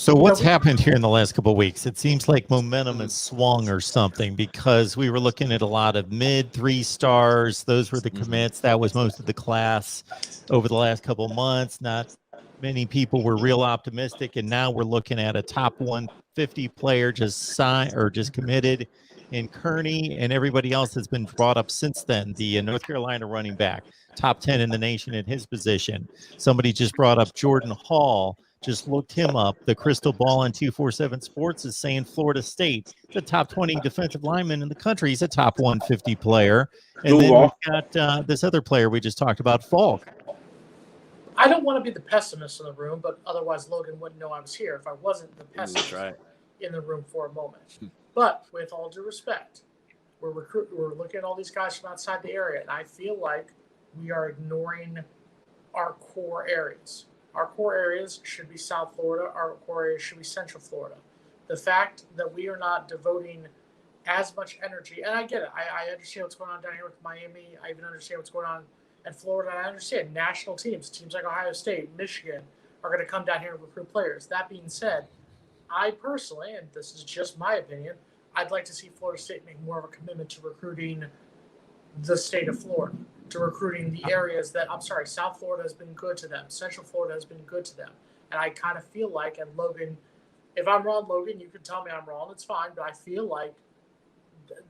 So what's happened here in the last couple of weeks? It seems like momentum has swung or something, because we were looking at a lot of mid 3 stars. Those were the commits. That was most of the class over the last couple of months. Not many people were real optimistic, and now we're looking at a top 150 player just signed or just committed in Kearney, and everybody else has been brought up since then. The North Carolina running back, top 10 in the nation at his position. Somebody just brought up Jordan Hall. Just looked him up. The crystal ball on 247 Sports is saying Florida State, the top 20 defensive lineman in the country. He's a top 150 player. And then we've got this other player we just talked about, Falk. I don't want to be the pessimist in the room, but otherwise Logan wouldn't know I was here if I wasn't the pessimist in the room for a moment. But with all due respect, we're looking at all these guys from outside the area, and I feel like we are ignoring our core areas. Our core areas should be South Florida. Our core areas should be Central Florida. The fact that we are not devoting as much energy, and I get it. I understand what's going on down here with Miami. I even understand what's going on in Florida. And I understand national teams like Ohio State, Michigan, are going to come down here and recruit players. That being said, I personally, and this is just my opinion, I'd like to see Florida State make more of a commitment to recruiting the state of Florida, to recruiting the areas that, South Florida has been good to them. Central Florida has been good to them. And I kind of feel like, and Logan, if I'm wrong, Logan, you can tell me I'm wrong. It's fine. But I feel like,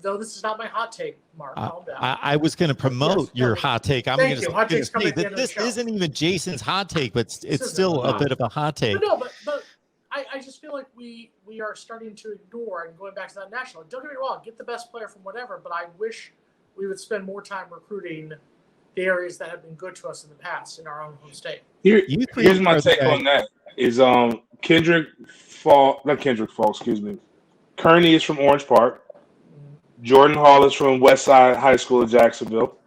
though this is not my hot take, Mark, calm down. I was going to promote your hot take. I'm going to say that this isn't even Jason's hot take, but it's still a bit of a hot take. But I just feel like we are starting to ignore, and going back to that national. Don't get me wrong, get the best player from whatever, but I wish we would spend more time recruiting the areas that have been good to us in the past in our own home state. Here's my take on that. Is Kearney is from Orange Park. Jordan Hall is from Westside High School in Jacksonville.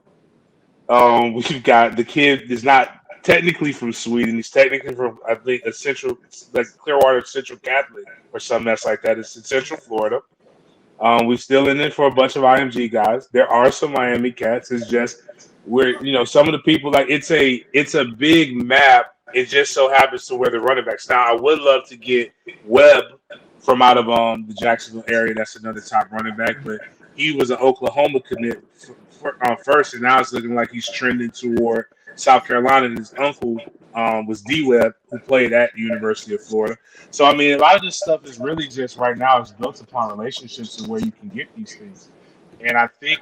We've got the kid is not technically from Sweden. He's technically from, I think, a central, like Clearwater Central Catholic or something that's like that. It's in Central Florida. We're still in it for a bunch of IMG guys. There are some Miami cats. It's just some of the people, like it's a big map. It just so happens to where the running backs. Now I would love to get Webb from out of the Jacksonville area. That's another top running back, but he was an Oklahoma commit first, and now it's looking like he's trending toward South Carolina. And his uncle was D-Webb, who played at the University of Florida. So, I mean, a lot of this stuff is really just right now is built upon relationships and where you can get these things. And I think,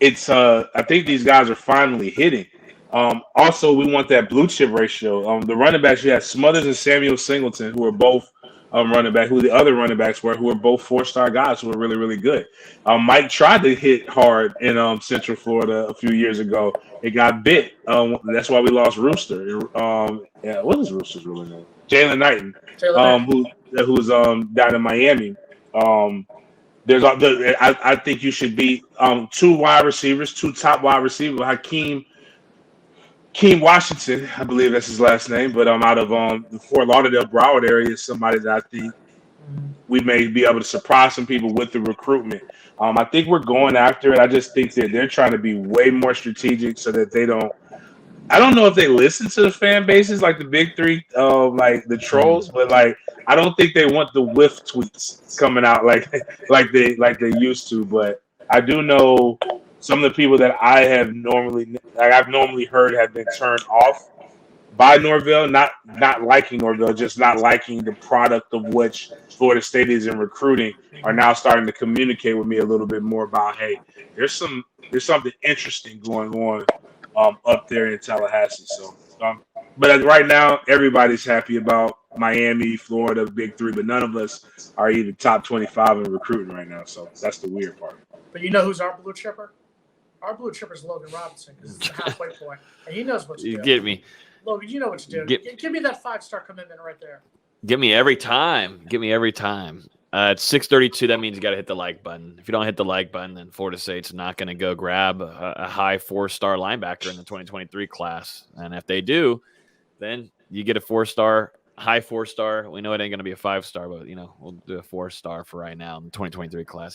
it's I think these guys are finally hitting. Also, we want that blue chip ratio. The running backs, you have Smothers and Samuel Singleton, who are both running back, who the other running backs were, who are both 4-star guys who are really, really good. Mike tried to hit hard in Central Florida a few years ago. It got bit. That's why we lost Rooster. What is Rooster's real name? Jalen Knighton, who's down in Miami. I think you should be 2 wide receivers, 2 top wide receivers. Keem Washington, I believe that's his last name, but out of the Fort Lauderdale, Broward area is somebody that I think we may be able to surprise some people with the recruitment. I think we're going after it. I just think that they're trying to be way more strategic so that they don't. I don't know if they listen to the fan bases like the big three, like the trolls, but like I don't think they want the whiff tweets coming out like they used to. But I do know some of the people that I've normally heard have been turned off by Norvell, not liking Norvell, just not liking the product of which Florida State is in recruiting, are now starting to communicate with me a little bit more about, hey, there's something interesting going on up there in Tallahassee. So, but right now, everybody's happy about Miami, Florida, Big Three, but none of us are even top 25 in recruiting right now. So that's the weird part. But you know who's our blue chipper? Our blue chipper is Logan Robinson, because it's the halfway point, and he knows what to do. You get me. Logan, you know what to do. Give me that 5-star commitment right there. Give me every time. It's 6:32. That means you got to hit the like button. If you don't hit the like button, then Florida State's not going to go grab a high 4-star linebacker in the 2023 class. And if they do, then you get a 4-star, high 4-star. We know it ain't going to be a 5-star, but we'll do a 4-star for right now in the 2023 class.